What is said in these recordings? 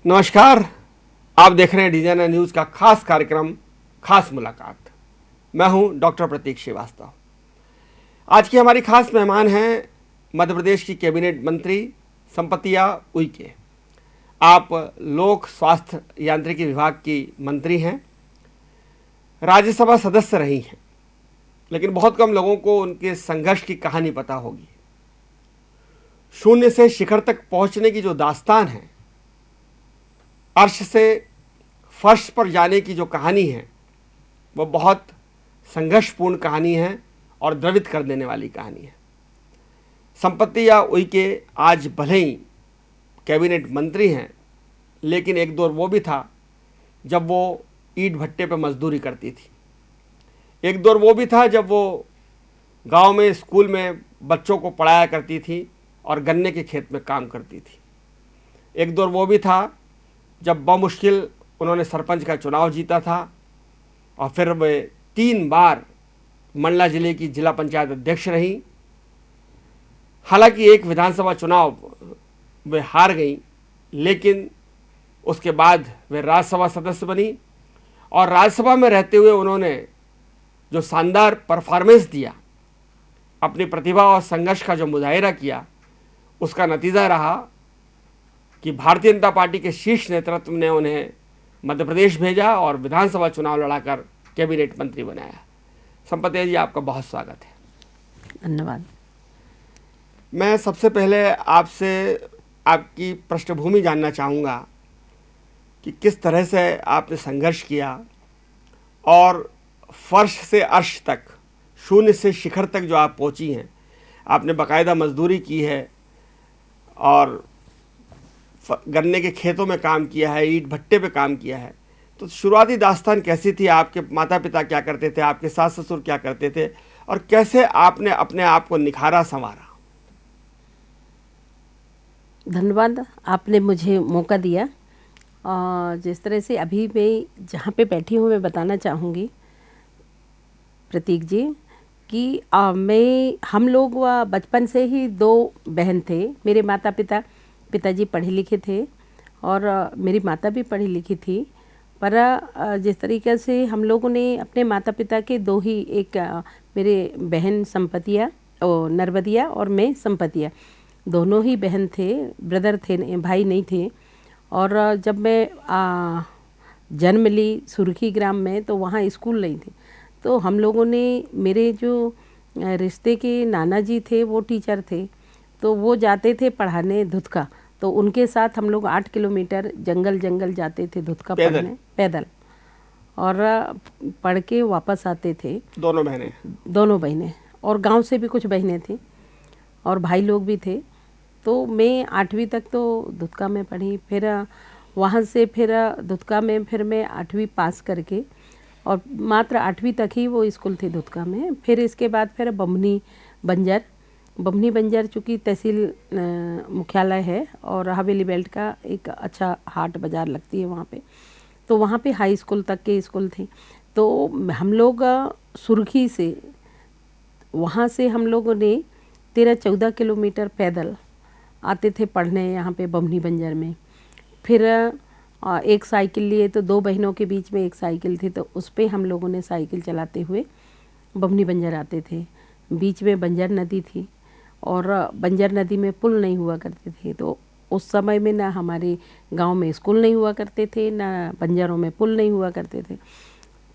नमस्कार, आप देख रहे हैं डिजाइनर न्यूज़ का खास कार्यक्रम खास मुलाकात। मैं हूं डॉक्टर प्रतीक श्रीवास्तव। आज की हमारी खास मेहमान हैं मध्य प्रदेश की कैबिनेट मंत्री संपतिया उइके। आप लोक स्वास्थ्य यांत्रिकी विभाग की मंत्री हैं, राज्यसभा सदस्य रही हैं, लेकिन बहुत कम लोगों को उनके संघर्ष की कहानी पता होगी। शून्य से शिखर तक पहुंचने की जो दास्तान है, अर्श से फर्श पर जाने की जो कहानी है, वो बहुत संघर्षपूर्ण कहानी है और द्रवित कर देने वाली कहानी है। संपतिया उइके आज भले ही कैबिनेट मंत्री हैं, लेकिन एक दौर वो भी था जब वो ईंट भट्टे पर मजदूरी करती थी। एक दौर वो भी था जब वो गांव में स्कूल में बच्चों को पढ़ाया करती थी और गन्ने के खेत में काम करती थी। एक दौर वो भी था जब बमुश्किल उन्होंने सरपंच का चुनाव जीता था और फिर वे 3 बार मंडला जिले की जिला पंचायत अध्यक्ष रहीं। हालांकि एक विधानसभा चुनाव वे हार गई, लेकिन उसके बाद वे राज्यसभा सदस्य बनी और राज्यसभा में रहते हुए उन्होंने जो शानदार परफॉर्मेंस दिया, अपनी प्रतिभा और संघर्ष का जो मुजाहिरा किया, उसका नतीजा रहा कि भारतीय जनता पार्टी के शीर्ष नेतृत्व ने उन्हें मध्य प्रदेश भेजा और विधानसभा चुनाव लड़ाकर कैबिनेट मंत्री बनाया। संपतिया जी, आपका बहुत स्वागत है। धन्यवाद। मैं सबसे पहले आपसे आपकी पृष्ठभूमि जानना चाहूँगा कि किस तरह से आपने संघर्ष किया और फर्श से अर्श तक, शून्य से शिखर तक जो आप पहुँची हैं। आपने बाकायदा मजदूरी की है और गन्ने के खेतों में काम किया है, ईंट भट्टे पे काम किया है। तो शुरुआती दास्तान कैसी थी? आपके माता पिता क्या करते थे, आपके सास ससुर क्या करते थे, और कैसे आपने अपने आप को निखारा संवारा? धन्यवाद, आपने मुझे मौका दिया। जिस तरह से अभी मैं जहाँ पे बैठी हूँ, मैं बताना चाहूँगी प्रतीक जी कि हम लोग बचपन से ही 2 बहन थे। मेरे पिताजी पढ़े लिखे थे और मेरी माता भी पढ़ी लिखी थी। पर जिस तरीके से हम लोगों ने अपने माता पिता के 2 ही, एक मेरे बहन संपतिया नरवदिया और मैं संपतिया, दोनों ही बहन थे, ब्रदर थे, भाई नहीं थे। और जब मैं जन्म ली सुर्खी ग्राम में, तो वहाँ स्कूल नहीं थे। तो हम लोगों ने, मेरे जो रिश्ते के नाना जी थे वो टीचर थे, तो वो जाते थे पढ़ाने धुतका। तो उनके साथ हम लोग 8 किलोमीटर जंगल जाते थे धुतका पढ़ने पैदल, और पढ़ के वापस आते थे। दोनों बहनें और गांव से भी कुछ बहनें थी और भाई लोग भी थे। तो मैं 8वीं तक तो धुतका में पढ़ी। फिर वहाँ से फिर धुतका में फिर मैं 8वीं पास करके, और मात्र 8वीं तक ही वो स्कूल थी धुतका में। फिर इसके बाद फिर बम्हनी बंजर चूँकि तहसील मुख्यालय है और हवेली बेल्ट का एक अच्छा हाट बाज़ार लगती है वहाँ पे, तो वहाँ पे हाई स्कूल तक के स्कूल थे। तो हम लोग सुर्खी से, वहाँ से हम लोगों ने 13-14 किलोमीटर पैदल आते थे पढ़ने यहाँ पे बम्हनी बंजर में। फिर एक साइकिल लिए, तो 2 बहनों के बीच में एक साइकिल थी, तो उस पर हम लोगों ने साइकिल चलाते हुए बम्हनी बंजर आते थे। बीच में बंजर नदी थी और बंजर नदी में पुल नहीं हुआ करते थे। तो उस समय में ना हमारे गांव में स्कूल नहीं हुआ करते थे, ना बंजरों में पुल नहीं हुआ करते थे।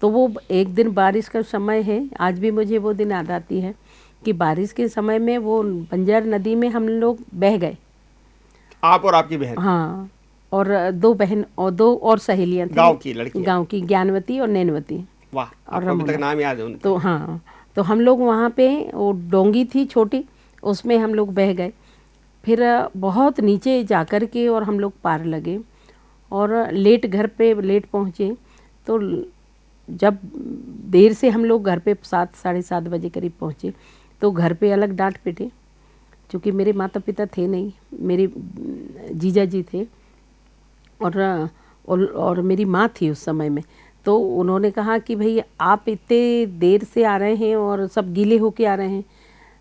तो वो एक दिन बारिश का समय है, आज भी मुझे वो दिन याद आती है कि बारिश के समय में वो बंजर नदी में हम लोग बह गए। आप और आपकी बहन? हाँ, और 2 बहन और 2 और सहेलियाँ थी, गाँव की ज्ञानवती और नैनवती। वाह, और अभी तक नाम याद है उनके। तो हाँ, तो हम लोग वहाँ पे, वो डोंगी थी छोटी, उसमें हम लोग बह गए। फिर बहुत नीचे जाकर के और हम लोग पार लगे और घर पे लेट पहुँचे। तो जब देर से हम लोग घर पे 7 साढ़े 7 बजे करीब पहुँचे, तो घर पे अलग डांट पिटे, क्योंकि मेरे माता पिता थे नहीं, मेरे जीजा जी थे और मेरी माँ थी उस समय में। तो उन्होंने कहा कि भाई आप इतने देर से आ रहे हैं और सब गीले होके आ रहे हैं,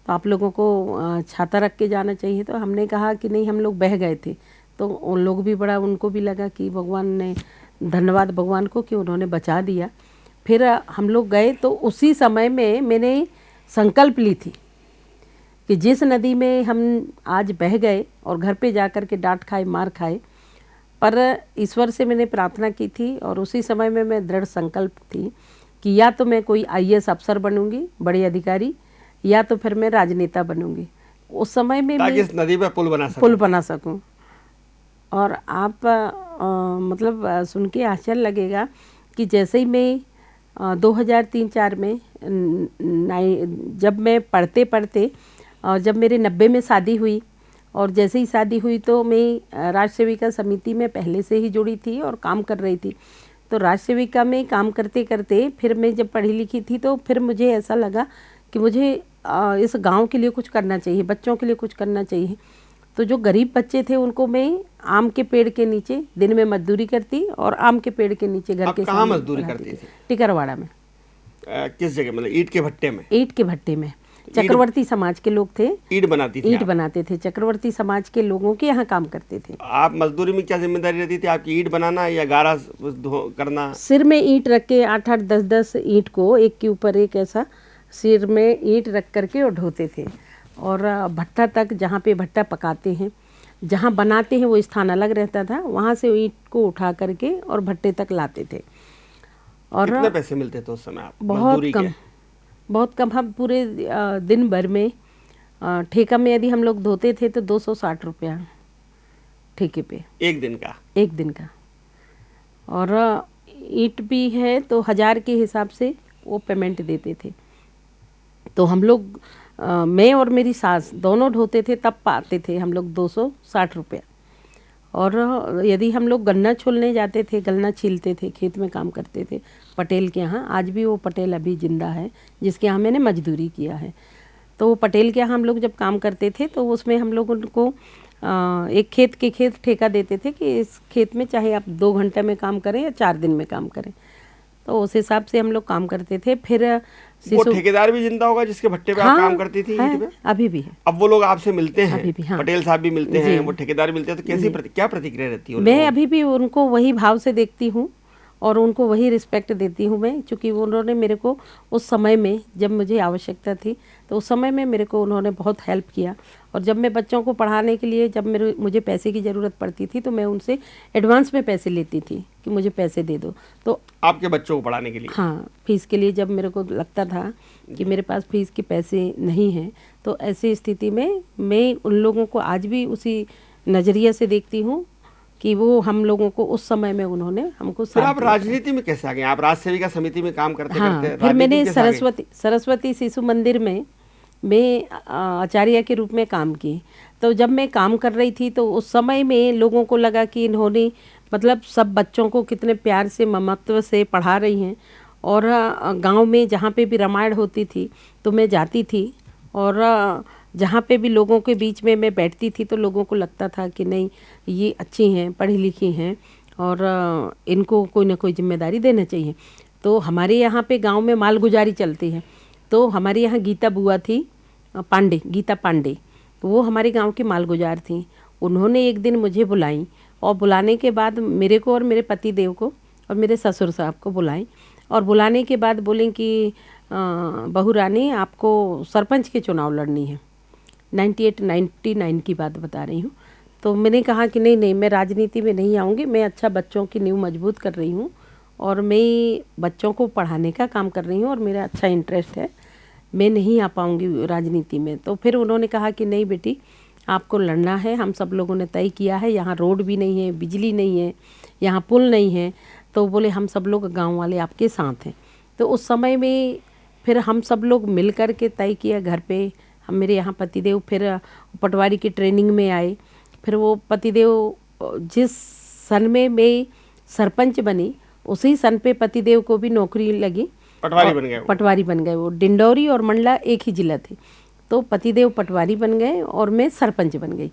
तो आप लोगों को छाता रख के जाना चाहिए। तो हमने कहा कि नहीं, हम लोग बह गए थे। तो उन लोग भी बड़ा, उनको भी लगा कि भगवान ने, धन्यवाद भगवान को कि उन्होंने बचा दिया। फिर हम लोग गए तो उसी समय में मैंने संकल्प ली थी कि जिस नदी में हम आज बह गए और घर पे जा कर के डांट खाए, मार खाए, पर ईश्वर से मैंने प्रार्थना की थी और उसी समय में मैं दृढ़ संकल्प थी कि या तो मैं कोई IAS अफसर बनूंगी, बड़े अधिकारी, या तो फिर मैं राजनेता बनूंगी। उस समय में ताकि मैं इस नदी पर पुल बना सकूं। और आप मतलब सुन के आश्चर्य लगेगा कि जैसे ही मैं 2003-4 में जब मैं पढ़ते पढ़ते जब मेरे 90 में शादी हुई, और जैसे ही शादी हुई तो मैं राष्ट्र सेविका समिति में पहले से ही जुड़ी थी और काम कर रही थी। तो राष्ट्र सेविका में काम करते करते फिर मैं जब पढ़ी लिखी थी तो फिर मुझे ऐसा लगा कि मुझे इस गांव के लिए कुछ करना चाहिए, बच्चों के लिए कुछ करना चाहिए। तो जो गरीब बच्चे थे उनको मैं आम के पेड़ के नीचे दिन में मजदूरी करती और आम के पेड़ के नीचे घर आप के कहाँ सामने मजदूरी पढ़ाती करती थी। थी? टिकरवाड़ा में। किस जगह, मतलब ईंट के भट्टे में? ईंट के भट्टे में। चक्रवर्ती समाज के लोग थे, ईंट बनाती थी ईंट बनाते थे, चक्रवर्ती समाज के लोगों के यहाँ काम करते थे। आप मजदूरी में क्या जिम्मेदारी रहती थी आपकी? ईंट बनाना या गारा करना? सिर में ईंट रख के 8-8, 10-10 ईंट को एक के ऊपर एक ऐसा सिर में ईंट रख करके और ढोते थे। और भट्टा तक, जहाँ पे भट्टा पकाते हैं, जहाँ बनाते हैं वो स्थान अलग रहता था, वहाँ से ईंट को उठा करके और भट्टे तक लाते थे। और कितने पैसे मिलते थे उस समय आप बहुत मजदूरी कम, के? बहुत कम। हम पूरे दिन भर में ठेका में यदि हम लोग धोते थे तो 260 रुपया ठेके पे, एक दिन का? एक दिन का। और ईंट भी है तो 1000 के हिसाब से वो पेमेंट देते थे। तो हम लोग मैं और मेरी सास दोनों ढोते थे, तब पाते थे हम लोग 260 रुपया। और यदि हम लोग गन्ना छोलने जाते थे, गन्ना छीलते थे, खेत में काम करते थे पटेल के यहाँ, आज भी वो पटेल अभी जिंदा है जिसके यहाँ मैंने मजदूरी किया है। तो वो पटेल के यहाँ हम लोग जब काम करते थे तो उसमें हम लोग उनको एक खेत ठेका देते थे कि इस खेत में चाहे आप 2 घंटे में काम करें या 4 दिन में काम करें। तो उस हिसाब से हम लोग काम करते थे। फिर वो ठेकेदार भी जिंदा होगा जिसके भट्टे पे आप काम करती थी ईंट में? अभी भी है। अब वो लोग आपसे मिलते हैं? अभी भी, हाँ। पटेल साहब भी मिलते हैं, वो ठेकेदार मिलते हैं, तो कैसी क्या प्रतिक्रिया रहती है? मैं अभी भी उनको वही भाव से देखती हूँ और उनको वही रिस्पेक्ट देती हूँ मैं, क्योंकि उन्होंने मेरे को उस समय में जब मुझे आवश्यकता थी तो उस समय में मेरे को उन्होंने बहुत हेल्प किया। और जब मैं बच्चों को पढ़ाने के लिए जब मुझे पैसे की ज़रूरत पड़ती थी तो मैं उनसे एडवांस में पैसे लेती थी कि मुझे पैसे दे दो। तो आपके बच्चों को पढ़ाने के लिए? हाँ, फीस के लिए जब मेरे को लगता था कि मेरे पास फीस के पैसे नहीं हैं तो ऐसी स्थिति में मैं उन लोगों को आज भी उसी नज़रिए से देखती हूँ कि वो हम लोगों को उस समय में उन्होंने हमको फिर साथ आप दिया। राजनीति में कैसे आ गए? आप राष्ट्र सेविका समिति में काम करते हाँ, करते फिर राजनीति मैंने में कैसे आ गए? सरस्वती शिशु मंदिर में मैं आचार्य के रूप में काम की। तो जब मैं काम कर रही थी तो उस समय में लोगों को लगा कि इन्होंने मतलब सब बच्चों को कितने प्यार से, ममत्व से पढ़ा रही हैं। और गांव में जहाँ पे भी रामायण होती थी तो मैं जाती थी, और जहाँ पे भी लोगों के बीच में मैं बैठती थी तो लोगों को लगता था कि नहीं, ये अच्छी हैं, पढ़ी लिखी हैं और इनको कोई ना कोई जिम्मेदारी देना चाहिए। तो हमारे यहाँ पे गांव में मालगुजारी चलती है। तो हमारे यहाँ गीता बुआ थी, गीता पांडे, तो वो हमारे गांव की मालगुजार थी। उन्होंने एक दिन मुझे बुलाई और बुलाने के बाद मेरे को और मेरे पति देव को और मेरे ससुर साहब को बुलाई, और बुलाने के बाद बोलें कि बहू रानी आपको सरपंच के चुनाव लड़नी है। 98-99 की बात बता रही हूँ। तो मैंने कहा कि नहीं, मैं राजनीति में नहीं आऊँगी, मैं अच्छा बच्चों की नींव मजबूत कर रही हूँ और मैं बच्चों को पढ़ाने का काम कर रही हूँ और मेरा अच्छा इंटरेस्ट है, मैं नहीं आ पाऊँगी राजनीति में। तो फिर उन्होंने कहा कि नहीं बेटी, आपको लड़ना है, हम सब लोगों ने तय किया है, यहाँ रोड भी नहीं है, बिजली नहीं है, यहाँ पुल नहीं है। तो बोले हम सब लोग गाँव वाले आपके साथ हैं। तो उस समय में फिर हम सब लोग मिल कर के तय किया घर पे। हम मेरे यहाँ पतिदेव फिर पटवारी की ट्रेनिंग में आए। फिर वो पतिदेव जिस सन में मैं सरपंच बनी उसी सन पे पतिदेव को भी नौकरी लगी, पटवारी बन गए। वो डिंडौरी और मंडला एक ही जिला थे। तो पतिदेव पटवारी बन गए और मैं सरपंच बन गई।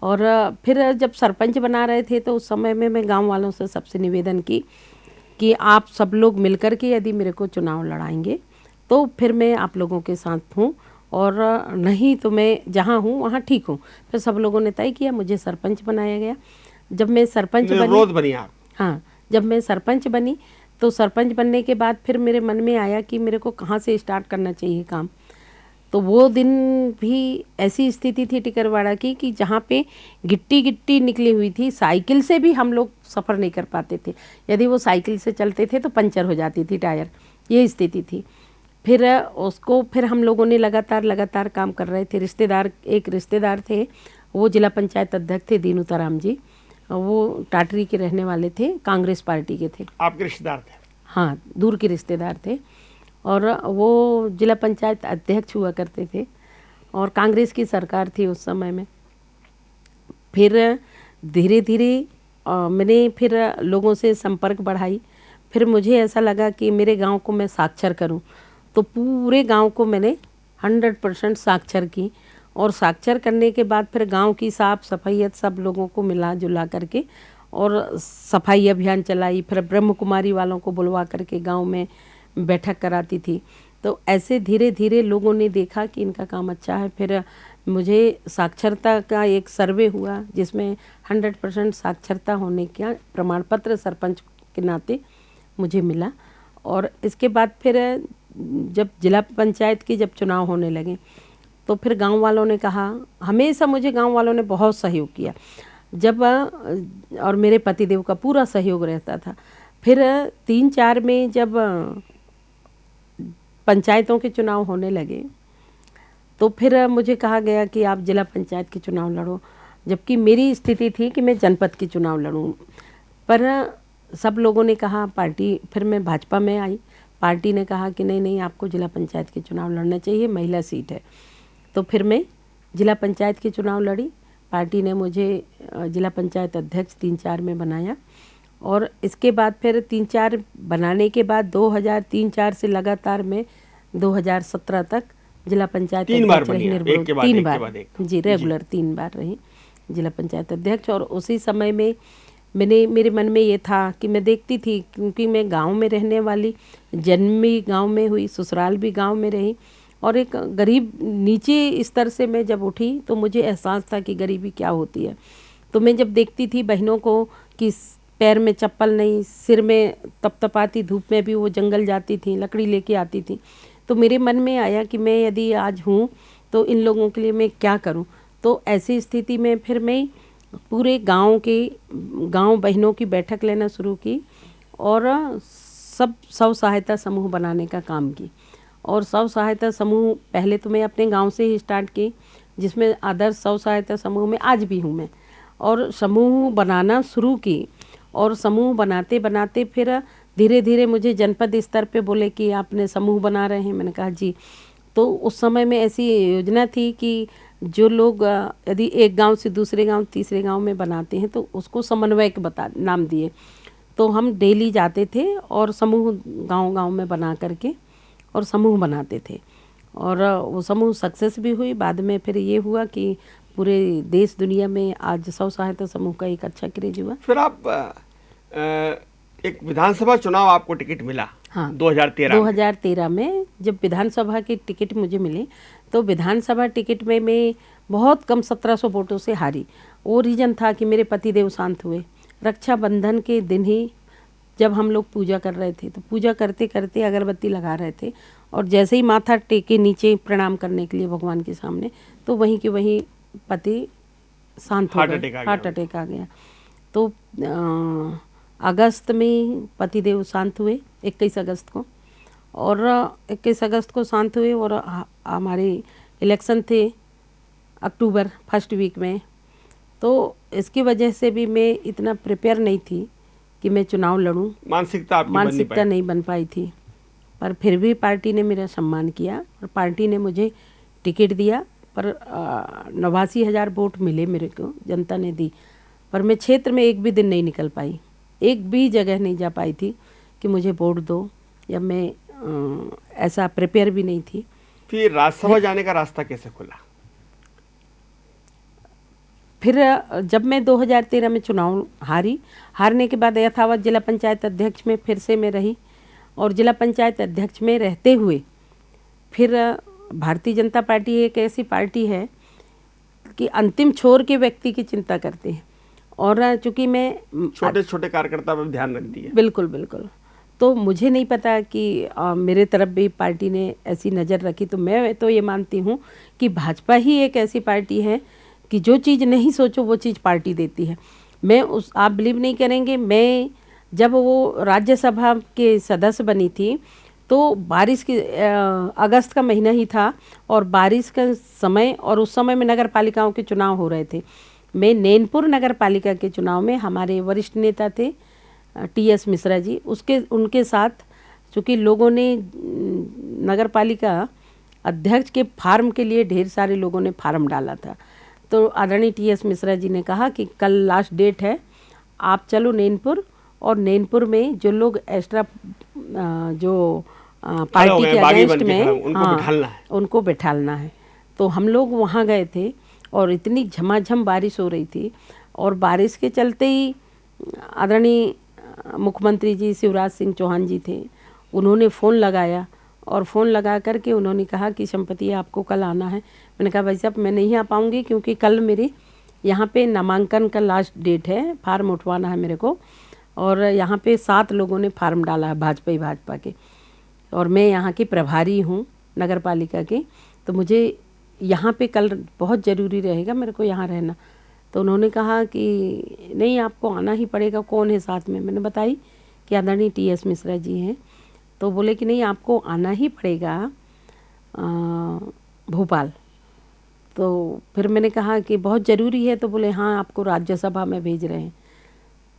और फिर जब सरपंच बना रहे थे तो उस समय में मैं गांव वालों से सबसे निवेदन की कि आप सब लोग मिलकर के यदि मेरे को चुनाव लड़ाएंगे तो फिर मैं आप लोगों के साथ हूँ और नहीं तो मैं जहाँ हूँ वहाँ ठीक हूँ। फिर सब लोगों ने तय किया, मुझे सरपंच बनाया गया। जब मैं सरपंच निर्विरोध बनी आप? हाँ, जब मैं सरपंच बनी तो सरपंच बनने के बाद फिर मेरे मन में आया कि मेरे को कहाँ से स्टार्ट करना चाहिए काम। तो वो दिन भी ऐसी स्थिति थी टिकरवाड़ा की कि जहाँ पे गिट्टी गिट्टी निकली हुई थी, साइकिल से भी हम लोग सफ़र नहीं कर पाते थे। यदि वो साइकिल से चलते थे तो पंचर हो जाती थी टायर, ये स्थिति थी। फिर फिर हम लोगों ने लगातार काम कर रहे थे। एक रिश्तेदार थे, वो जिला पंचायत अध्यक्ष थे दीनूताराम जी, वो टाटरी के रहने वाले थे, कांग्रेस पार्टी के थे। आपके रिश्तेदार थे? हाँ, दूर के रिश्तेदार थे और वो जिला पंचायत अध्यक्ष हुआ करते थे और कांग्रेस की सरकार थी उस समय में। फिर धीरे धीरे मैंने फिर लोगों से संपर्क बढ़ाई। फिर मुझे ऐसा लगा कि मेरे गांव को मैं साक्षर करूं, तो पूरे गांव को मैंने 100% साक्षर की। और साक्षर करने के बाद फिर गांव की साफ सफाई सब लोगों को मिला जुला करके और सफाई अभियान चलाई। फिर ब्रह्म कुमारी वालों को बुलवा करके गांव में बैठक कराती थी। तो ऐसे धीरे धीरे लोगों ने देखा कि इनका काम अच्छा है। फिर मुझे साक्षरता का एक सर्वे हुआ जिसमें 100% साक्षरता होने का प्रमाण पत्र सरपंच के नाते मुझे मिला। और इसके बाद फिर जब जिला पंचायत की जब चुनाव होने लगे तो फिर गांव वालों ने कहा, हमेशा मुझे गांव वालों ने बहुत सहयोग किया जब, और मेरे पतिदेव का पूरा सहयोग रहता था। फिर 3-4 में जब पंचायतों के चुनाव होने लगे तो फिर मुझे कहा गया कि आप जिला पंचायत के चुनाव लड़ो, जबकि मेरी स्थिति थी कि मैं जनपद के चुनाव लड़ूं। पर सब लोगों ने कहा, फिर मैं भाजपा में आई, पार्टी ने कहा कि नहीं आपको जिला पंचायत के चुनाव लड़ना चाहिए, महिला सीट है। तो फिर मैं जिला पंचायत के चुनाव लड़ी। पार्टी ने मुझे जिला पंचायत अध्यक्ष 3-4 में बनाया और इसके बाद फिर 3-4 बनाने के बाद 2003-4 से लगातार मैं 2017 तक जिला पंचायत अध्यक्ष रही। 3 बार जी, रेगुलर 3 बार रही जिला पंचायत अध्यक्ष। और उसी समय में मेरे मन में ये था कि मैं देखती थी, क्योंकि मैं गांव में रहने वाली, जन्म भी गांव में हुई, ससुराल भी गांव में रही और एक गरीब नीचे स्तर से मैं जब उठी तो मुझे एहसास था कि गरीबी क्या होती है। तो मैं जब देखती थी बहनों को कि पैर में चप्पल नहीं, सिर में तपतपाती धूप में भी वो जंगल जाती थी, लकड़ी लेके आती थी, तो मेरे मन में आया कि मैं यदि आज हूँ तो इन लोगों के लिए मैं क्या करूँ। तो ऐसी स्थिति में फिर मैं पूरे गांव बहनों की बैठक लेना शुरू की और सब स्व सहायता समूह बनाने का काम की। और स्व सहायता समूह पहले तो मैं अपने गांव से ही स्टार्ट की, जिसमें आदर्श स्व सहायता समूह में आज भी हूँ मैं। और समूह बनाना शुरू की और समूह बनाते बनाते फिर धीरे धीरे मुझे जनपद स्तर पे बोले कि आपने समूह बना रहे हैं। मैंने कहा जी। तो उस समय में ऐसी योजना थी कि जो लोग यदि एक गांव से दूसरे गांव तीसरे गांव में बनाते हैं तो उसको समन्वयक नाम दिए। तो हम डेली जाते थे और समूह गांव में बना करके और समूह बनाते थे और वो समूह सक्सेस भी हुई। बाद में फिर ये हुआ कि पूरे देश दुनिया में आज स्व सहायता समूह का एक अच्छा क्रेज हुआ। फिर आप एक विधानसभा चुनाव आपको टिकट मिला। हाँ, 2013 में जब विधानसभा की टिकट मुझे मिली तो विधानसभा टिकट में मैं बहुत कम 1700 वोटों से हारी। वो रीज़न था कि मेरे पतिदेव शांत हुए। रक्षाबंधन के दिन ही जब हम लोग पूजा कर रहे थे तो पूजा करते करते अगरबत्ती लगा रहे थे और जैसे ही माथा टेके नीचे प्रणाम करने के लिए भगवान के सामने, तो वहीं के वहीं पति शांत हो गए, हार्ट अटैक आ गया। तो अगस्त में पतिदेव शांत हुए, 21 अगस्त को, और 21 अगस्त को शांत हुए और हमारे इलेक्शन थे अक्टूबर फर्स्ट वीक में। तो इसकी वजह से भी मैं इतना प्रिपेयर नहीं थी कि मैं चुनाव लड़ूं। मानसिकता नहीं बन पाई थी, पर फिर भी पार्टी ने मेरा सम्मान किया और पार्टी ने मुझे टिकट दिया। पर 89,000 वोट मिले मेरे को, जनता ने दी। पर मैं क्षेत्र में एक भी दिन नहीं निकल पाई, एक भी जगह नहीं जा पाई थी कि मुझे वोट दो, या मैं ऐसा प्रिपेयर भी नहीं थी। फिर राज्यसभा जाने का रास्ता कैसे खुला? फिर जब मैं 2013 में चुनाव हारने के बाद यथावत जिला पंचायत अध्यक्ष में फिर से मैं रही और जिला पंचायत अध्यक्ष में रहते हुए फिर भारतीय जनता पार्टी एक ऐसी पार्टी है कि अंतिम छोर के व्यक्ति की चिंता करते हैं। और चूंकि मैं छोटे छोटे कार्यकर्ता पर ध्यान रखती है। बिल्कुल बिल्कुल। तो मुझे नहीं पता कि मेरे तरफ भी पार्टी ने ऐसी नज़र रखी। तो मैं तो ये मानती हूँ कि भाजपा ही एक ऐसी पार्टी है कि जो चीज़ नहीं सोचो वो चीज़ पार्टी देती है। आप बिलीव नहीं करेंगे, मैं जब वो राज्यसभा के सदस्य बनी थी तो बारिश की अगस्त का महीना ही था और बारिश का समय, और उस समय में नगर पालिकाओं के चुनाव हो रहे थे। मैं नैनपुर नगर पालिका के चुनाव में, हमारे वरिष्ठ नेता थे TS मिश्रा जी, उनके साथ चूँकि लोगों ने नगर पालिका अध्यक्ष के फार्म के लिए ढेर सारे लोगों ने फार्म डाला था। तो आदरणीय TS मिश्रा जी ने कहा कि कल लास्ट डेट है, आप चलो नैनपुर, और नैनपुर में जो लोग एक्स्ट्रा जो पार्टी के अगेंस्ट में उनको बैठालना है। तो हम लोग वहाँ गए थे और इतनी झमाझम बारिश हो रही थी, और बारिश के चलते ही आदरणीय मुख्यमंत्री जी शिवराज सिंह चौहान जी थे, उन्होंने फ़ोन लगाया और फ़ोन लगा करके उन्होंने कहा कि संपत्ति आपको कल आना है। मैंने कहा भाई साहब मैं नहीं आ पाऊँगी, क्योंकि कल मेरी यहाँ पे नामांकन का लास्ट डेट है, फार्म उठवाना है मेरे को, और यहाँ पे 7 लोगों ने फार्म डाला है भाजपा के, और मैं यहाँ की प्रभारी हूँ नगर पालिका की, तो मुझे यहाँ पे कल बहुत ज़रूरी रहेगा मेरे को यहाँ रहना। तो उन्होंने कहा कि नहीं आपको आना ही पड़ेगा, कौन है साथ में। मैंने बताई कि आदरणीय TS मिश्रा जी हैं। तो बोले कि नहीं आपको आना ही पड़ेगा भोपाल। तो फिर मैंने कहा कि बहुत ज़रूरी है। तो बोले हाँ आपको राज्यसभा में भेज रहे हैं।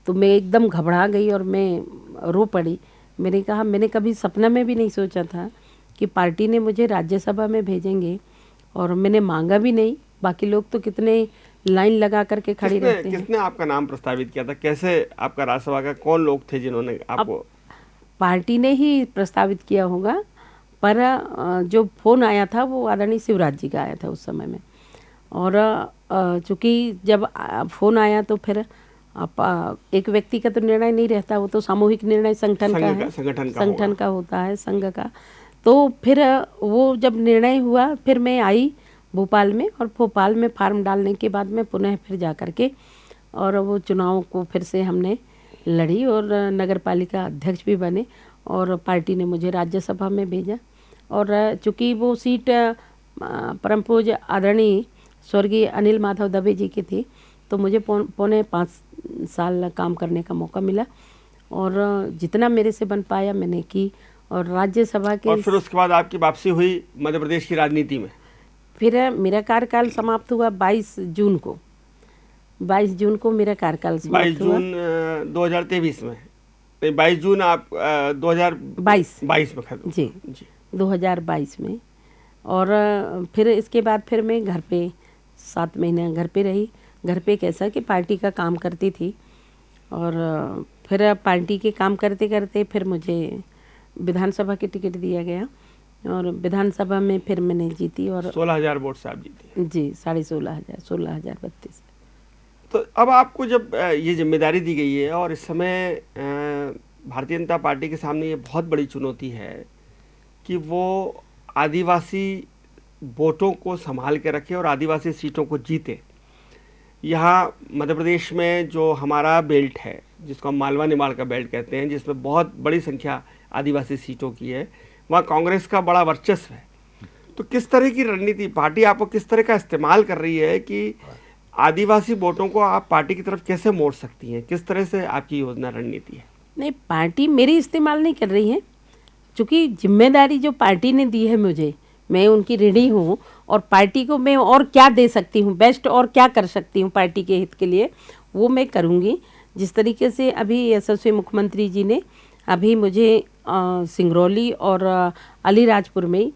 तो मैं एकदम घबरा गई और मैं रो पड़ी। मैंने कहा मैंने कभी सपना में भी नहीं सोचा था कि पार्टी ने मुझे राज्यसभा में भेजेंगे, और मैंने मांगा भी नहीं। बाकी लोग तो कितने लाइन लगा करके खड़ी रहते हैं। किसने आपका नाम प्रस्तावित किया था? कैसे आपका राज्यसभा का कौन लोग थे जिन्होंने आपको? पार्टी ने ही प्रस्तावित किया होगा, पर जो फ़ोन आया था वो आदरणीय शिवराज जी का आया था उस समय में। और चूँकि जब फ़ोन आया तो फिर एक व्यक्ति का तो निर्णय नहीं रहता, वो तो सामूहिक निर्णय संगठन का होता है, संघ का। तो फिर वो जब निर्णय हुआ, फिर मैं आई भोपाल में, और भोपाल में फार्म डालने के बाद में पुनः फिर जा कर के और वो चुनाव को फिर से हमने लड़ी और नगर पालिका अध्यक्ष भी बने, और पार्टी ने मुझे राज्यसभा में भेजा। और चूँकि वो सीट परम पूज्य आदरणीय स्वर्गीय अनिल माधव दवे जी की थी, तो मुझे पौने 5 साल काम करने का मौका मिला, और जितना मेरे से बन पाया मैंने की। और राज्यसभा के, और फिर उसके बाद आपकी वापसी हुई मध्य प्रदेश की राजनीति में। फिर मेरा कार्यकाल समाप्त हुआ 22 जून को। 22 जून को मेरा कार्यकाल समाप्त हुआ। 22 जून 2023 में, नहीं 22 जून आप 2022 में खत्म। जी 2022 में। और फिर इसके बाद फिर मैं घर पे 7 महीने घर पे रही। घर पे कैसा कि पार्टी का काम करती थी, और फिर पार्टी के काम करते करते फिर मुझे विधानसभा की टिकट दिया गया, और विधानसभा में फिर मैंने जीती, और 16,000 वोट से आप जीती। जी 16,532। तो अब आपको जब ये जिम्मेदारी दी गई है, और इस समय भारतीय जनता पार्टी के सामने ये बहुत बड़ी चुनौती है कि वो आदिवासी वोटों को संभाल के रखे और आदिवासी सीटों को जीते। यहाँ मध्य प्रदेश में जो हमारा बेल्ट है, जिसको हम मालवा निमाड़ का बेल्ट कहते हैं, जिसमें बहुत बड़ी संख्या आदिवासी सीटों की है, वहाँ कांग्रेस का बड़ा वर्चस्व है। तो किस तरह की रणनीति पार्टी आपको किस तरह का इस्तेमाल कर रही है कि आदिवासी वोटों को आप पार्टी की तरफ कैसे मोड़ सकती हैं? किस तरह से आपकी योजना रणनीति है? नहीं, पार्टी मेरी इस्तेमाल नहीं कर रही है, क्योंकि जिम्मेदारी जो पार्टी ने दी है मुझे, मैं उनकी ऋणी हूँ, और पार्टी को मैं और क्या दे सकती हूँ, बेस्ट और क्या कर सकती हूँ पार्टी के हित के लिए, वो मैं करूँगी। जिस तरीके से अभी यशस्वी मुख्यमंत्री जी ने अभी मुझे सिंगरौली और अलीराजपुर में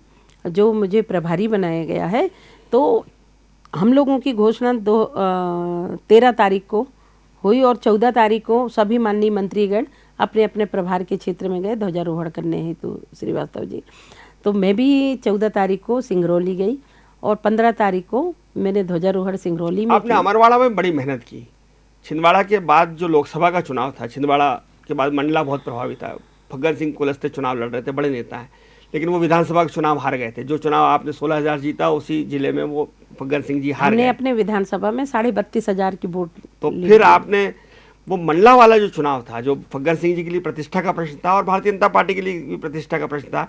जो मुझे प्रभारी बनाया गया है, तो हम लोगों की घोषणा 13 तारीख को हुई, और 14 तारीख को सभी माननीय मंत्रीगण अपने अपने प्रभार के क्षेत्र में गए ध्वजारोहण करने हेतु श्रीवास्तव जी। तो मैं भी 14 तारीख को सिंगरौली गई, और 15 तारीख को मैंने ध्वजारोहण सिंगरौली में। आपने अमरवाड़ा में बड़ी मेहनत की। छिंदवाड़ा के बाद जो लोकसभा का चुनाव था, छिंदवाड़ा के बाद मंडला बहुत प्रभावित था। फग्गन सिंह कुलस्ते चुनाव लड़ रहे थे, बड़े नेता हैं, लेकिन वो विधानसभा के चुनाव हार गए थे। जो चुनाव आपने 16,000 जीता, उसी जिले में वो फग्गन सिंह जी हार हमने गए। अपने विधानसभा में 32,500 की वोट तो ली फिर थी। आपने वो मंडला वाला जो चुनाव था, जो फग्गन सिंह जी के लिए प्रतिष्ठा का प्रश्न था और भारतीय जनता पार्टी के लिए भी प्रतिष्ठा का प्रश्न था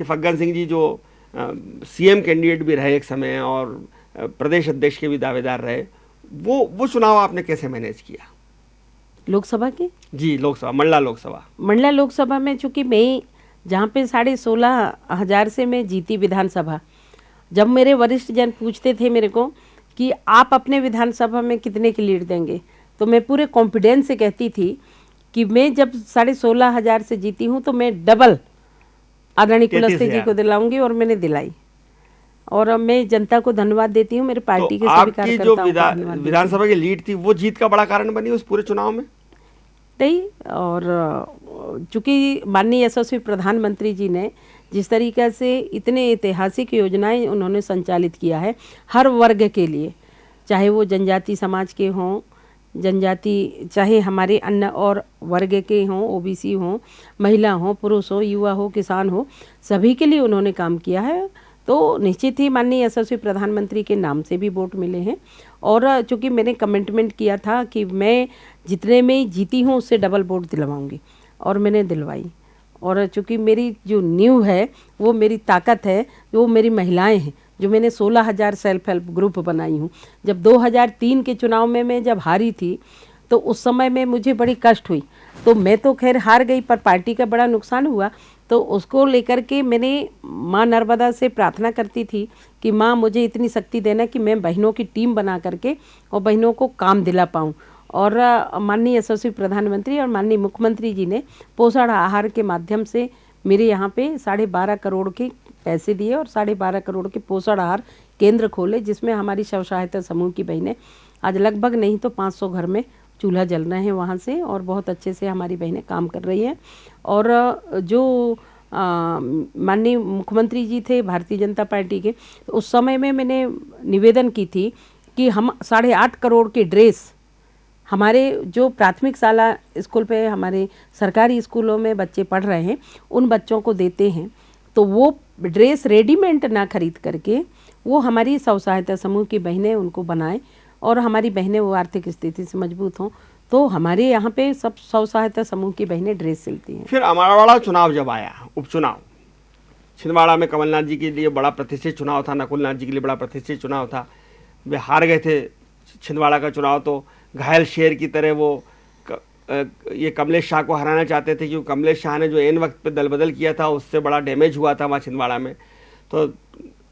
कि फग्गन सिंह जी जो सीएम कैंडिडेट भी रहे एक समय और प्रदेश अध्यक्ष के भी दावेदार रहे, वो चुनाव आपने कैसे मैनेज किया? लोकसभा की जी, लोकसभा, मंडला लोकसभा। मंडला लोकसभा में चूंकि मैं जहाँ पे 16,500 से मैं जीती विधानसभा, जब मेरे वरिष्ठ जन पूछते थे मेरे को कि आप अपने विधानसभा में कितने की लीड देंगे, तो मैं पूरे कॉन्फिडेंस से कहती थी कि मैं जब 16,500 से जीती हूँ तो मैं डबल आदरणीय कुलस्ते जी को दिलाऊंगी, और मैंने दिलाई। और अब मैं जनता को धन्यवाद देती हूँ, मेरे पार्टी के सभी आपकी जो कार्यकर्ताओं को धन्यवाद देती हूँ। विधानसभा की लीड थी, वो जीत का बड़ा कारण बनी उस पूरे चुनाव में? नहीं, और चूंकि माननीय यशस्वी प्रधानमंत्री जी ने जिस तरीके से इतने ऐतिहासिक योजनाएं उन्होंने संचालित किया है हर वर्ग के लिए, चाहे वो जनजाति समाज के हों, जनजाति चाहे हमारे अन्य और वर्ग के हों, ओबीसी हों, महिला हों, पुरुष हो, युवा हो, किसान हो, सभी के लिए उन्होंने काम किया है। तो निश्चित ही माननीय यशस्वी प्रधानमंत्री के नाम से भी वोट मिले हैं। और चूंकि मैंने कमिटमेंट किया था कि मैं जितने में जीती हूँ उससे डबल वोट दिलवाऊंगी, और मैंने दिलवाई। और चूंकि मेरी जो नींव है, वो मेरी ताकत है, वो मेरी महिलाएं हैं, जो मैंने 16,000 सेल्फ हेल्प ग्रुप बनाई हूँ। जब 2003 के चुनाव में मैं जब हारी थी तो उस समय में मुझे बड़ी कष्ट हुई। तो मैं तो खैर हार गई, पर पार्टी का बड़ा नुकसान हुआ। तो उसको लेकर के मैंने माँ नर्मदा से प्रार्थना करती थी कि माँ मुझे इतनी शक्ति देना कि मैं बहनों की टीम बना करके और बहनों को काम दिला पाऊँ। और माननीय यशस्वी प्रधानमंत्री और माननीय मुख्यमंत्री जी ने पोषण आहार के माध्यम से मेरे यहाँ पे 12.5 करोड़ के पैसे दिए और 12.5 करोड़ के पोषण आहार केंद्र खोले, जिसमें हमारी स्व सहायता समूह की बहनें आज लगभग नहीं तो 500 घर में चूल्हा जल रहे हैं वहाँ से, और बहुत अच्छे से हमारी बहनें काम कर रही हैं। और जो माननीय मुख्यमंत्री जी थे भारतीय जनता पार्टी के, तो उस समय में मैंने निवेदन की थी कि हम 8.5 करोड़ के ड्रेस हमारे जो प्राथमिक शाला स्कूल पे हमारे सरकारी स्कूलों में बच्चे पढ़ रहे हैं उन बच्चों को देते हैं, तो वो ड्रेस रेडीमेड ना खरीद करके वो हमारी स्व सहायता समूह की बहनें उनको बनाएं, और हमारी बहनें वो आर्थिक स्थिति से मजबूत हों। तो हमारे यहाँ पे सब स्व सहायता समूह की बहनें ड्रेस सिलती हैं। फिर अमरवाड़ा चुनाव जब आया, उपचुनाव, छिंदवाड़ा में कमलनाथ जी के लिए बड़ा प्रतिष्ठित चुनाव था, नकुलनाथ जी के लिए बड़ा प्रतिष्ठित चुनाव था। वे हार गए थे छिंदवाड़ा का चुनाव। तो घायल शेर की तरह वो ये कमलेश शाह को हराना चाहते थे, क्योंकि कमलेश शाह ने जो एन वक्त पे दल बदल किया था उससे बड़ा डैमेज हुआ था वहाँ छिंदवाड़ा में। तो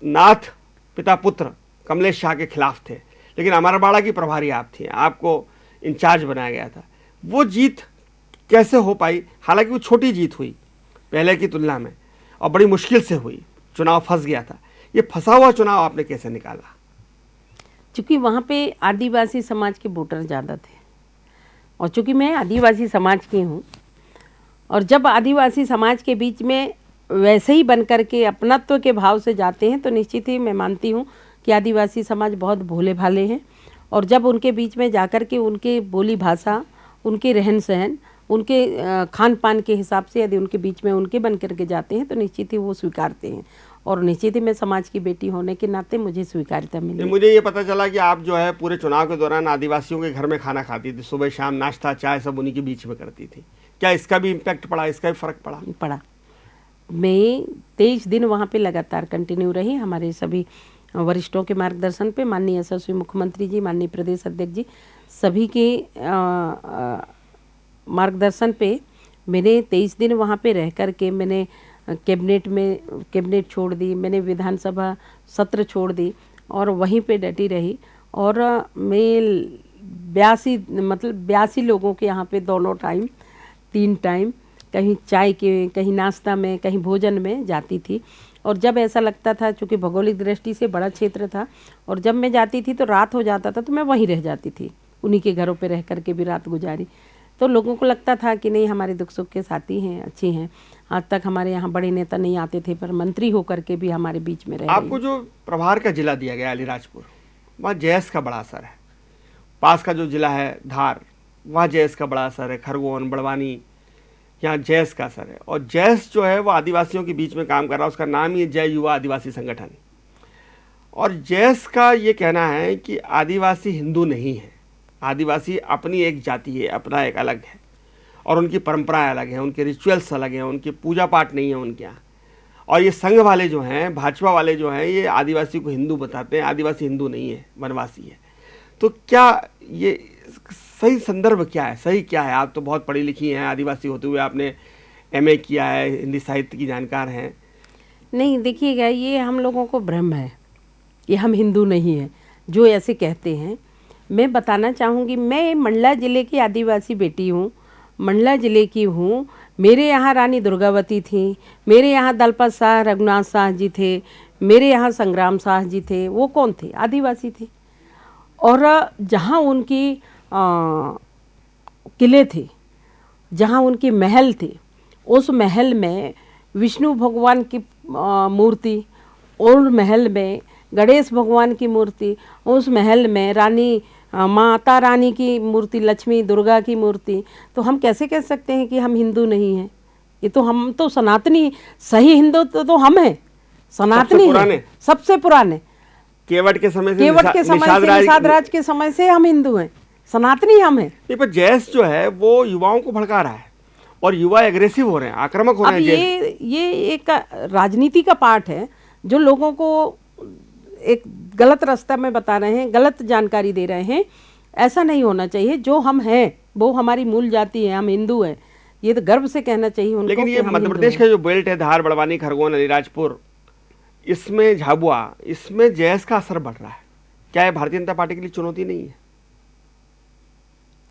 नाथ पिता पुत्र कमलेश शाह के खिलाफ थे, लेकिन अमरवाड़ा की प्रभारी आप थी, आपको इंचार्ज बनाया गया था। वो जीत कैसे हो पाई? हालांकि वो छोटी जीत हुई पहले की तुलना में और बड़ी मुश्किल से हुई, चुनाव फंस गया था। ये फंसा हुआ चुनाव आपने कैसे निकाला? चूँकि वहाँ पे आदिवासी समाज के वोटर ज़्यादा थे, और चूँकि मैं आदिवासी समाज की हूँ, और जब आदिवासी समाज के बीच में वैसे ही बन कर के अपनत्व के भाव से जाते हैं तो निश्चित ही मैं मानती हूँ कि आदिवासी समाज बहुत भोले भाले हैं। और जब उनके बीच में जाकर के उनके बोली भाषा, उनके रहन सहन, उनके खान पान के हिसाब से यदि उनके बीच में उनके बन करके जाते हैं तो निश्चित ही वो स्वीकारते हैं, और निश्चित ही मैं समाज की बेटी होने के नाते मुझे स्वीकार्यता मिली। मुझे ये पता चला कि आप जो है पूरे चुनाव के दौरान आदिवासियों के घर में खाना खाती थी, सुबह शाम नाश्ता चाय सब उन्हीं के बीच में करती थी। क्या इसका भी इम्पैक्ट पड़ा, इसका भी फर्क पड़ा? मैं 23 दिन वहाँ पे लगातार कंटिन्यू रही, हमारे सभी वरिष्ठों के मार्गदर्शन पे, माननीय यशस्वी मुख्यमंत्री जी, माननीय प्रदेश अध्यक्ष जी, सभी के मार्गदर्शन पे मैंने 23 दिन वहाँ पे रह कर के मैंने कैबिनेट छोड़ दी, मैंने विधानसभा सत्र छोड़ दी और वहीं पे डटी रही। और मैं 82 लोगों के यहाँ पे दोनों टाइम 3 टाइम कहीं चाय के, कहीं नाश्ता में, कहीं भोजन में जाती थी। और जब ऐसा लगता था, चूँकि भौगोलिक दृष्टि से बड़ा क्षेत्र था, और जब मैं जाती थी तो रात हो जाता था तो मैं वहीं रह जाती थी, उन्हीं के घरों पे रह करके भी रात गुजारी। तो लोगों को लगता था कि नहीं, हमारे दुख सुख के साथी हैं, अच्छे हैं। आज तक हमारे यहाँ बड़े नेता नहीं आते थे, पर मंत्री होकर के भी हमारे बीच में रहे। आपको जो प्रभार का जिला दिया गया अलीराजपुर, वहाँ जेएस का बड़ा असर है। पास का जो जिला है धार, वहाँ जेएस का बड़ा असर है। खरगोन, बड़वानी, यहाँ जैस का असर है। और जैस जो है वो आदिवासियों के बीच में काम कर रहा है, उसका नाम ही है जय युवा आदिवासी संगठन। और जैस का ये कहना है कि आदिवासी हिंदू नहीं है, आदिवासी अपनी एक जाति है, अपना एक अलग है, और उनकी परंपराएं अलग हैं, उनके रिचुअल्स अलग हैं, उनके पूजा पाठ नहीं है उनके यहाँ। और ये संघ वाले जो हैं, भाजपा वाले जो हैं, ये आदिवासी को हिंदू बताते हैं। आदिवासी हिंदू नहीं है, वनवासी है। तो क्या ये सही संदर्भ क्या है, सही क्या है? आप तो बहुत पढ़ी लिखी हैं, आदिवासी होते हुए आपने एमए किया है, हिंदी साहित्य की जानकार हैं। नहीं, देखिएगा, ये हम लोगों को भ्रम है कि हम हिंदू नहीं हैं, जो ऐसे कहते हैं। मैं बताना चाहूँगी, मैं मंडला ज़िले की आदिवासी बेटी हूँ, मंडला ज़िले की हूँ। मेरे यहाँ रानी दुर्गावती थी, मेरे यहाँ दलपत शाह रघुनाथ शाह जी थे, मेरे यहाँ संग्राम शाह जी थे। वो कौन थे? आदिवासी थे। और जहाँ उनकी किले थे, जहाँ उनके महल थे, उस महल में विष्णु भगवान की मूर्ति, और महल में गणेश भगवान की मूर्ति, उस महल में रानी माता रानी की मूर्ति, लक्ष्मी दुर्गा की मूर्ति। तो हम कैसे कह सकते हैं कि हम हिंदू नहीं हैं? ये तो हम तो सनातनी, सही हिंदू तो हम हैं, सनातनी हैं, सबसे पुराने। केवट के समय से, केवट के समय से, निषाद राज के समय से हम हिंदू हैं, सनातनी हम हैं। नहीं, पर जैस जो है वो युवाओं को भड़का रहा है और युवा एग्रेसिव हो रहे हैं, आक्रामक हो रहे हैं। ये एक राजनीति का पार्ट है, जो लोगों को एक गलत रास्ता में बता रहे हैं, गलत जानकारी दे रहे हैं। ऐसा नहीं होना चाहिए। जो हम हैं वो हमारी मूल जाति है, हम हिंदू हैं, ये तो गर्व से कहना चाहिए उनको। लेकिन ये मध्य प्रदेश का जो बेल्ट है, धार, बड़वानी, खरगोन, अलीराजपुर, इसमें झाबुआ, इसमें जैस का असर बढ़ रहा है। क्या ये भारतीय जनता पार्टी के लिए चुनौती नहीं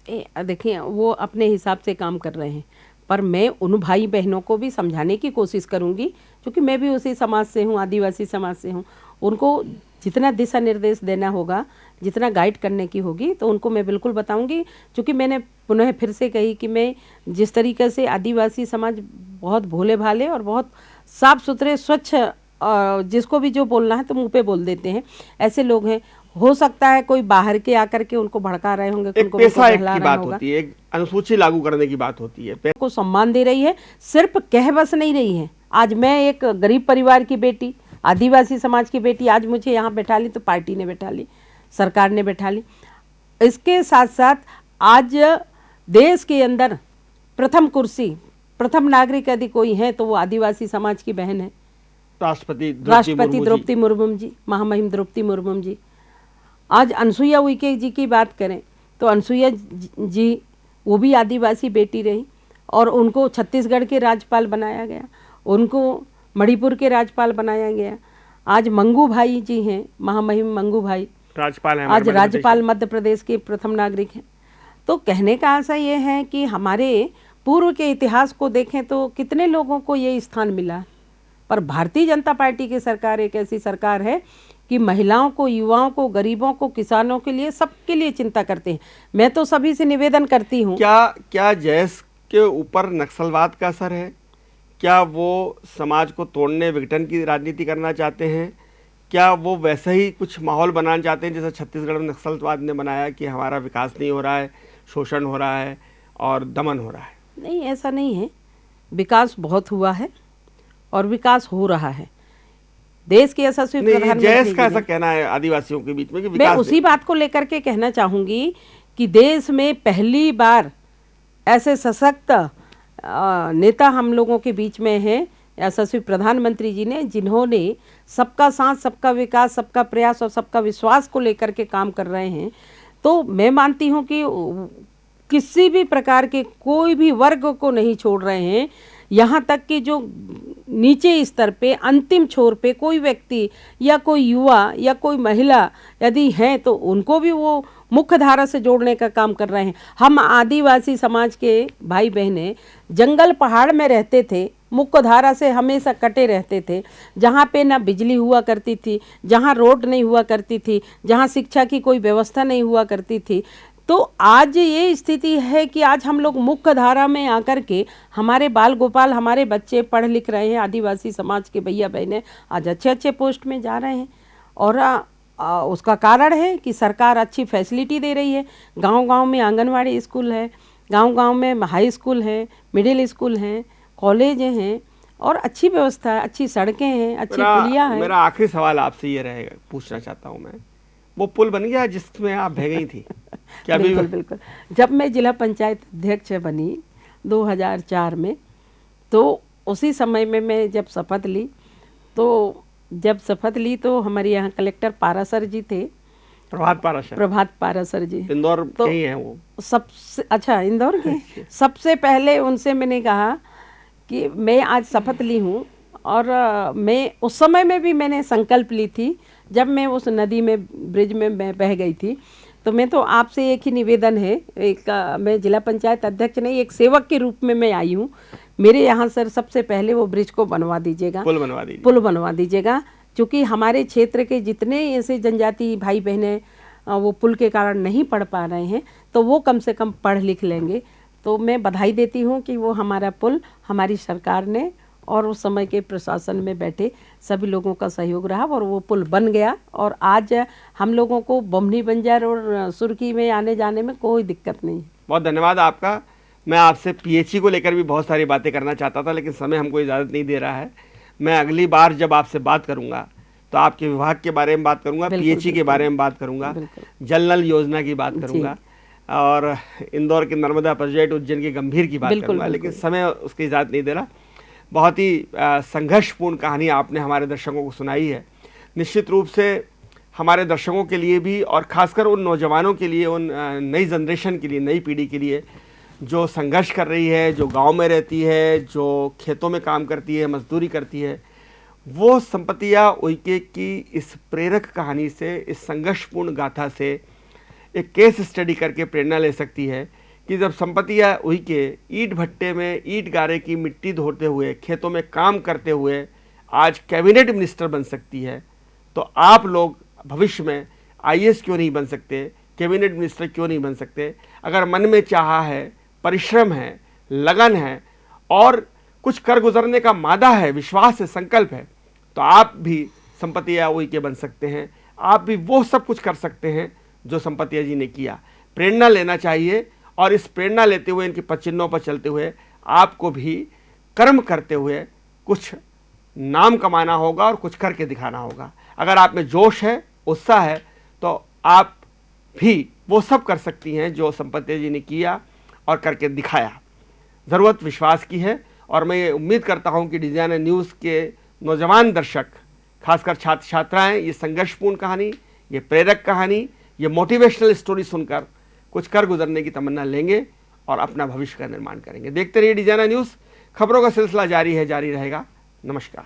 है? देखिए, वो अपने हिसाब से काम कर रहे हैं, पर मैं उन भाई बहनों को भी समझाने की कोशिश करूंगी, क्योंकि मैं भी उसी समाज से हूँ, आदिवासी समाज से हूँ। उनको जितना दिशा निर्देश देना होगा, जितना गाइड करने की होगी, तो उनको मैं बिल्कुल बताऊंगी। क्योंकि मैंने पुनः फिर से कही कि मैं जिस तरीके से आदिवासी समाज बहुत भोले भाले और बहुत साफ सुथरे, स्वच्छ, जिसको भी जो बोलना है तो मुंह पे बोल देते हैं, ऐसे लोग हैं। हो सकता है कोई बाहर के आकर के उनको भड़का रहे होंगे, एक पैसा एक की बात होती है, एक अनुसूची लागू करने की बात होती है, को सम्मान दे रही है, सिर्फ कह बस नहीं रही है। आज मैं एक गरीब परिवार की बेटी, आदिवासी समाज की बेटी, आज मुझे यहाँ बैठा ली तो पार्टी ने बैठा ली, सरकार ने बैठा ली। इसके साथ साथ आज देश के अंदर प्रथम कुर्सी, प्रथम नागरिक यदि कोई है तो वो आदिवासी समाज की बहन है, राष्ट्रपति द्रौपदी मुर्मू जी, महामहिम द्रौपदी मुर्मू जी। आज अनसुईया उइके जी की बात करें तो अनसुईया जी, वो भी आदिवासी बेटी रही, और उनको छत्तीसगढ़ के राज्यपाल बनाया गया, उनको मणिपुर के राज्यपाल बनाया गया। आज मंगू भाई जी हैं, महामहिम मंगू भाई राज्यपाल हैं, आज राज्यपाल मध्य प्रदेश के प्रथम नागरिक हैं। तो कहने का आशा ये है कि हमारे पूर्व के इतिहास को देखें तो कितने लोगों को ये स्थान मिला। पर भारतीय जनता पार्टी की सरकार एक ऐसी सरकार है कि महिलाओं को, युवाओं को, गरीबों को, किसानों के लिए, सबके लिए चिंता करते हैं। मैं तो सभी से निवेदन करती हूँ। क्या जैस के ऊपर नक्सलवाद का असर है? क्या वो समाज को तोड़ने, विघटन की राजनीति करना चाहते हैं? क्या वो वैसे ही कुछ माहौल बनाना चाहते हैं जैसे छत्तीसगढ़ में नक्सलवाद ने बनाया कि हमारा विकास नहीं हो रहा है, शोषण हो रहा है और दमन हो रहा है? नहीं, ऐसा नहीं है। विकास बहुत हुआ है और विकास हो रहा है। देश के यशस्वी प्रधानमंत्री, जैस का ऐसा कहना है आदिवासियों के बीच में कि मैं उसी बात को लेकर के कहना चाहूँगी कि देश में पहली बार ऐसे सशक्त नेता हम लोगों के बीच में हैं, यशस्वी प्रधानमंत्री जी ने, जिन्होंने सबका साथ, सबका विकास, सबका प्रयास और सबका विश्वास को लेकर के काम कर रहे हैं। तो मैं मानती हूँ कि किसी भी प्रकार के कोई भी वर्ग को नहीं छोड़ रहे हैं। यहाँ तक कि जो नीचे स्तर पे, अंतिम छोर पे कोई व्यक्ति या कोई युवा या कोई महिला यदि हैं तो उनको भी वो मुख्य धारा से जोड़ने का काम कर रहे हैं। हम आदिवासी समाज के भाई बहनें जंगल पहाड़ में रहते थे, मुख्य धारा से हमेशा कटे रहते थे, जहाँ पे ना बिजली हुआ करती थी, जहाँ रोड नहीं हुआ करती थी, जहाँ शिक्षा की कोई व्यवस्था नहीं हुआ करती थी। तो आज ये स्थिति है कि आज हम लोग मुख्य धारा में आकर के हमारे बाल गोपाल, हमारे बच्चे पढ़ लिख रहे हैं, आदिवासी समाज के भैया बहनें आज अच्छे अच्छे पोस्ट में जा रहे हैं। और उसका कारण है कि सरकार अच्छी फैसिलिटी दे रही है। गांव-गांव में आंगनवाड़ी स्कूल है, गांव-गांव में हाई स्कूल हैं, मिडिल स्कूल हैं, कॉलेज हैं और अच्छी व्यवस्था है, अच्छी सड़कें हैं, अच्छी पुलिया है। मेरा आखिरी सवाल आपसे ये रहेगा, पूछना चाहता हूँ मैं, वो पुल बन गया जिसमें आप बह गई थी क्या? बिल्कुल बिल्कुल। जब मैं जिला पंचायत अध्यक्ष बनी 2004 में, तो उसी समय में मैं जब शपथ ली, तो हमारे यहाँ कलेक्टर पारासर जी थे, प्रभात पारासर जी, इंदौर तो के ही हैं वो। सबसे अच्छा इंदौर के सबसे पहले उनसे मैंने कहा कि मैं आज शपथ ली हूँ और मैं उस समय में भी मैंने संकल्प ली थी, जब मैं उस नदी में ब्रिज में मैं बह गई थी, तो मैं तो आपसे एक ही निवेदन है, मैं जिला पंचायत अध्यक्ष नहीं, एक सेवक के रूप में मैं आई हूँ। मेरे यहाँ सर सबसे पहले वो ब्रिज को बनवा दीजिएगा, पुल बनवा दीजिएगा, क्योंकि हमारे क्षेत्र के जितने ऐसे जनजाति भाई बहनें वो पुल के कारण नहीं पढ़ पा रहे हैं, तो वो कम से कम पढ़ लिख लेंगे। तो मैं बधाई देती हूँ कि वो हमारा पुल हमारी सरकार ने और उस समय के प्रशासन में बैठे सभी लोगों का सहयोग रहा और वो पुल बन गया, और आज हम लोगों को बमनी बंजार और सुर्खी में आने जाने में कोई दिक्कत नहीं। बहुत धन्यवाद आपका। मैं आपसे पीएचई को लेकर भी बहुत सारी बातें करना चाहता था, लेकिन समय हमको इजाज़त नहीं दे रहा है। मैं अगली बार जब आपसे बात करूंगा तो आपके विभाग के बारे में बात करूंगा, पीएचई के बारे में बात करूंगा, जल नल योजना की बात करूंगा और इंदौर के नर्मदा प्रोजेक्ट, उज्जैन के गंभीर की बात करूंगा, लेकिन समय उसकी इजाज़त नहीं दे रहा। बहुत ही संघर्षपूर्ण कहानी आपने हमारे दर्शकों को सुनाई है। निश्चित रूप से हमारे दर्शकों के लिए भी, और खासकर उन नौजवानों के लिए, उन नई जनरेशन के लिए, नई पीढ़ी के लिए जो संघर्ष कर रही है, जो गांव में रहती है, जो खेतों में काम करती है, मजदूरी करती है, वो संपतिया उइके की इस प्रेरक कहानी से, इस संघर्षपूर्ण गाथा से एक केस स्टडी करके प्रेरणा ले सकती है कि जब संपतिया उइके ईंट भट्टे में ईंट गारे की मिट्टी धोते हुए, खेतों में काम करते हुए आज कैबिनेट मिनिस्टर बन सकती है, तो आप लोग भविष्य में आईएएस क्यों नहीं बन सकते, कैबिनेट मिनिस्टर क्यों नहीं बन सकते? अगर मन में चाह है, परिश्रम है, लगन है और कुछ कर गुजरने का मादा है, विश्वास है, संकल्प है, तो आप भी संपतिया उइके बन सकते हैं। आप भी वो सब कुछ कर सकते हैं जो संपतिया जी ने किया। प्रेरणा लेना चाहिए, और इस प्रेरणा लेते हुए, इनके पचिन्हों पर चलते हुए आपको भी कर्म करते हुए कुछ नाम कमाना होगा और कुछ करके दिखाना होगा। अगर आप में जोश है, उत्साह है, तो आप भी वो सब कर सकती हैं जो संपतिया जी ने किया और करके दिखाया। ज़रूरत विश्वास की है, और मैं ये उम्मीद करता हूं कि डिजाइनर न्यूज़ के नौजवान दर्शक, खासकर छात्र छात्राएं, ये संघर्षपूर्ण कहानी, ये प्रेरक कहानी, ये मोटिवेशनल स्टोरी सुनकर कुछ कर गुजरने की तमन्ना लेंगे और अपना भविष्य का निर्माण करेंगे। देखते रहिए डिजाइनर न्यूज़। खबरों का सिलसिला जारी है, जारी रहेगा। नमस्कार।